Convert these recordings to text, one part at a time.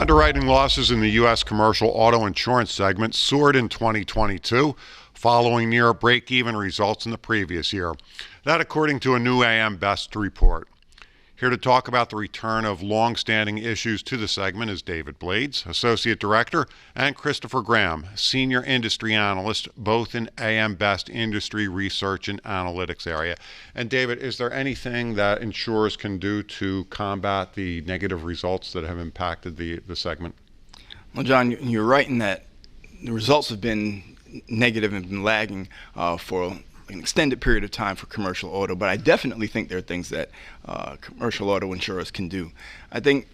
Underwriting losses in the U.S. commercial auto insurance segment soared in 2022, following near break-even results in the previous year. That according to a new AM Best report. Here to talk about the return of long-standing issues to the segment is David Blades, Associate Director, and Christopher Graham, Senior Industry Analyst, both in AM Best Industry Research and Analytics area. And David, is there anything that insurers can do to combat the negative results that have impacted the segment? Well, John, you're right in that the results have been negative and been lagging for an extended period of time for commercial auto, but I definitely think there are things that commercial auto insurers can do. I think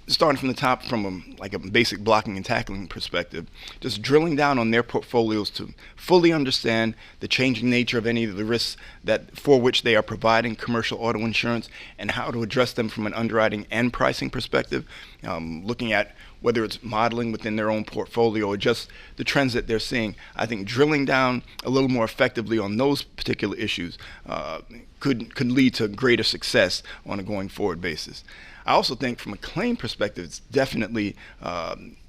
starting from the top, from a basic blocking and tackling perspective, just drilling down on their portfolios to fully understand the changing nature of any of the risks that for which they are providing commercial auto insurance and how to address them from an underwriting and pricing perspective, looking at whether it's modeling within their own portfolio or just the trends that they're seeing. I think drilling down a little more effectively on those particular issues could lead to greater success on a going forward basis. I also think from a claim perspective, it's definitely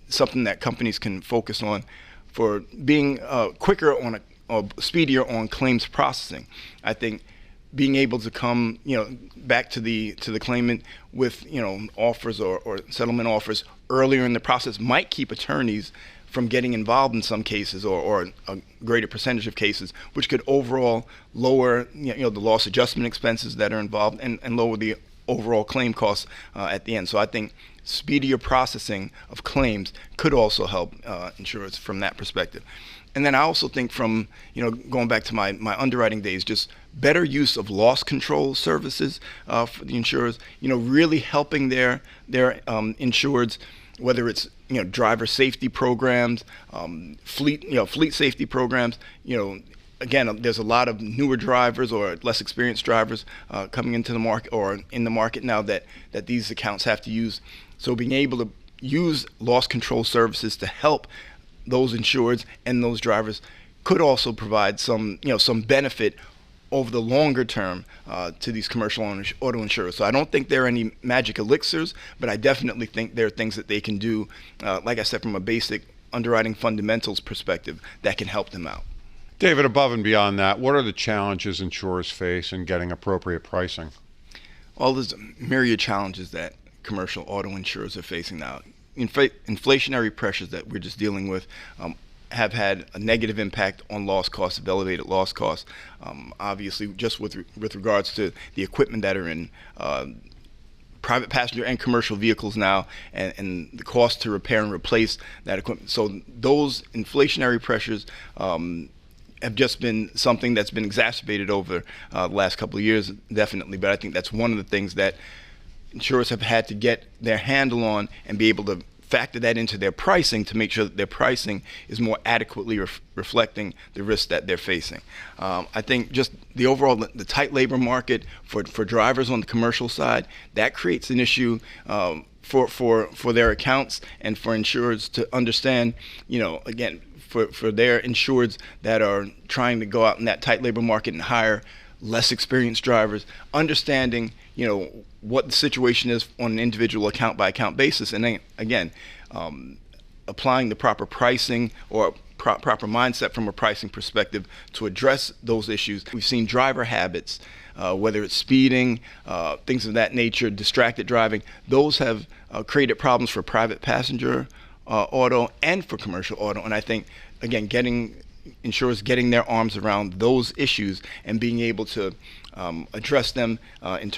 something that companies can focus on for being quicker on or speedier on claims processing. I think being able to come, back to the claimant with, offers or settlement offers earlier in the process might keep attorneys from getting involved in some cases or a greater percentage of cases, which could overall lower, the loss adjustment expenses that are involved and lower the overall claim costs at the end. So I think speedier processing of claims could also help insurers from that perspective. And then I also think from, going back to my underwriting days, just better use of loss control services for the insurers, really helping their insureds, whether it's, driver safety programs, fleet safety programs, again, there's a lot of newer drivers or less experienced drivers coming into the market or in the market now that these accounts have to use. So being able to use loss control services to help those insureds and those drivers could also provide some benefit over the longer term to these commercial auto insurers. So I don't think there are any magic elixirs, but I definitely think there are things that they can do, like I said, from a basic underwriting fundamentals perspective that can help them out. David, above and beyond that, what are the challenges insurers face in getting appropriate pricing? Well, there's a myriad challenges that commercial auto insurers are facing now. Inflationary pressures that we're just dealing with have had a negative impact on loss costs, of elevated loss costs. Obviously, just with regards to the equipment that are in private passenger and commercial vehicles now, and the cost to repair and replace that equipment. So those inflationary pressures have just been something that's been exacerbated over the last couple of years, definitely. But I think that's one of the things that insurers have had to get their handle on and be able to factor that into their pricing to make sure that their pricing is more adequately reflecting the risks that they're facing. I think just the overall, the tight labor market for drivers on the commercial side, that creates an issue for their accounts and for insurers to understand, again, for their insureds that are trying to go out in that tight labor market and hire less experienced drivers, understanding, what the situation is on an individual account by account basis. And then again, applying the proper pricing or proper mindset from a pricing perspective to address those issues. We've seen driver habits, whether it's speeding, things of that nature, distracted driving, those have created problems for private passenger auto and for commercial auto. And I think, again, insurers getting their arms around those issues and being able to address them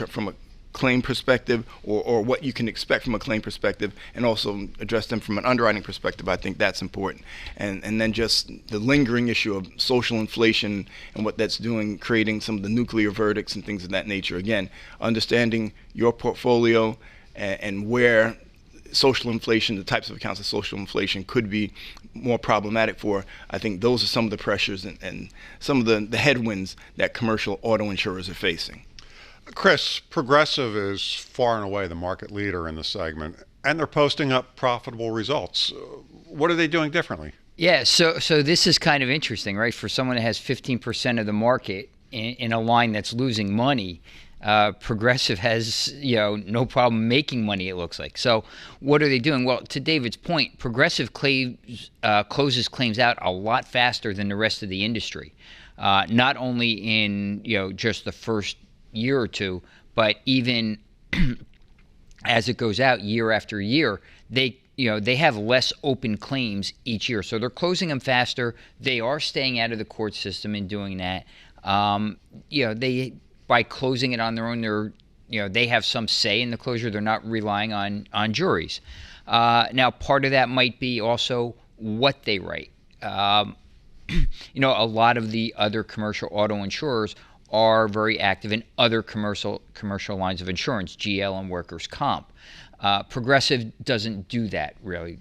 from a claim perspective or what you can expect from a claim perspective, and also address them from an underwriting perspective, I think that's important. And then just the lingering issue of social inflation and what that's doing, creating some of the nuclear verdicts and things of that nature. Again, understanding your portfolio and where social inflation, the types of accounts of social inflation could be more problematic for. I think those are some of the pressures and some of the headwinds that commercial auto insurers are facing. Chris, Progressive is far and away the market leader in the segment, and they're posting up profitable results. What are they doing differently? Yeah, so this is kind of interesting, right? For someone that has 15% of the market in a line that's losing money, Progressive has, no problem making money, it looks like. So what are they doing? Well, to David's point, Progressive closes claims out a lot faster than the rest of the industry. Not only in, just the first year or two, but even as it goes out year after year, they have less open claims each year. So they're closing them faster. They are staying out of the court system in doing that. By closing it on their own, they have some say in the closure. They're not relying on juries. Now, part of that might be also what they write. A lot of the other commercial auto insurers are very active in other commercial lines of insurance, GL and workers' comp. Progressive doesn't do that really.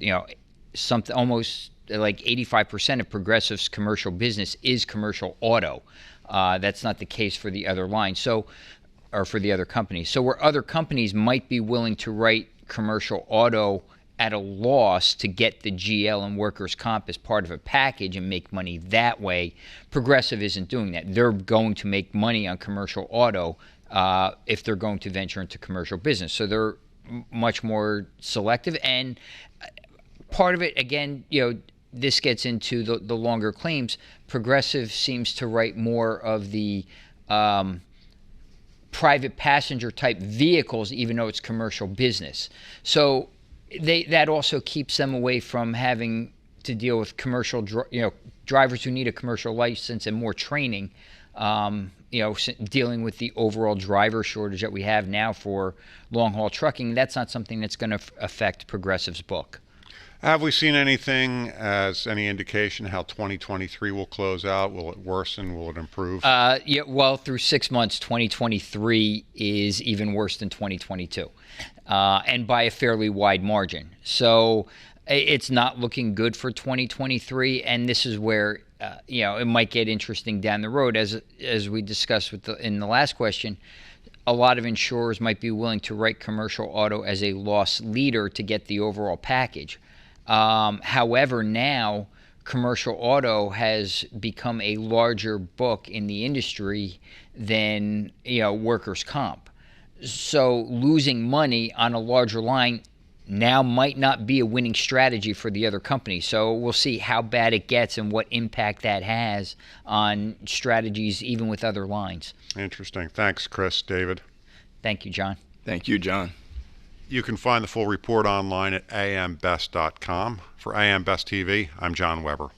Something almost like 85% of Progressive's commercial business is commercial auto. That's not the case for the other lines, or for the other companies. So where other companies might be willing to write commercial auto at a loss to get the GL and workers' comp as part of a package and make money that way, Progressive isn't doing that. They're going to make money on commercial auto if they're going to venture into commercial business. So they're much more selective. And part of it, again, this gets into the longer claims. Progressive seems to write more of the private passenger type vehicles, even though it's commercial business. So that also keeps them away from having to deal with commercial, drivers who need a commercial license and more training. Dealing with the overall driver shortage that we have now for long haul trucking. That's not something that's going to affect Progressive's book. Have we seen anything as any indication how 2023 will close out? Will it worsen? Will it improve? Well, through 6 months, 2023 is even worse than 2022, and by a fairly wide margin. So it's not looking good for 2023, and this is where it might get interesting down the road, as we discussed in the last question. A lot of insurers might be willing to write commercial auto as a loss leader to get the overall package. However, now commercial auto has become a larger book in the industry than workers' comp. So losing money on a larger line now might not be a winning strategy for the other company. So we'll see how bad it gets and what impact that has on strategies even with other lines. Interesting. Thanks, Chris. David. Thank you, John. Thank you, John. You can find the full report online at ambest.com. For AM Best TV, I'm John Weber.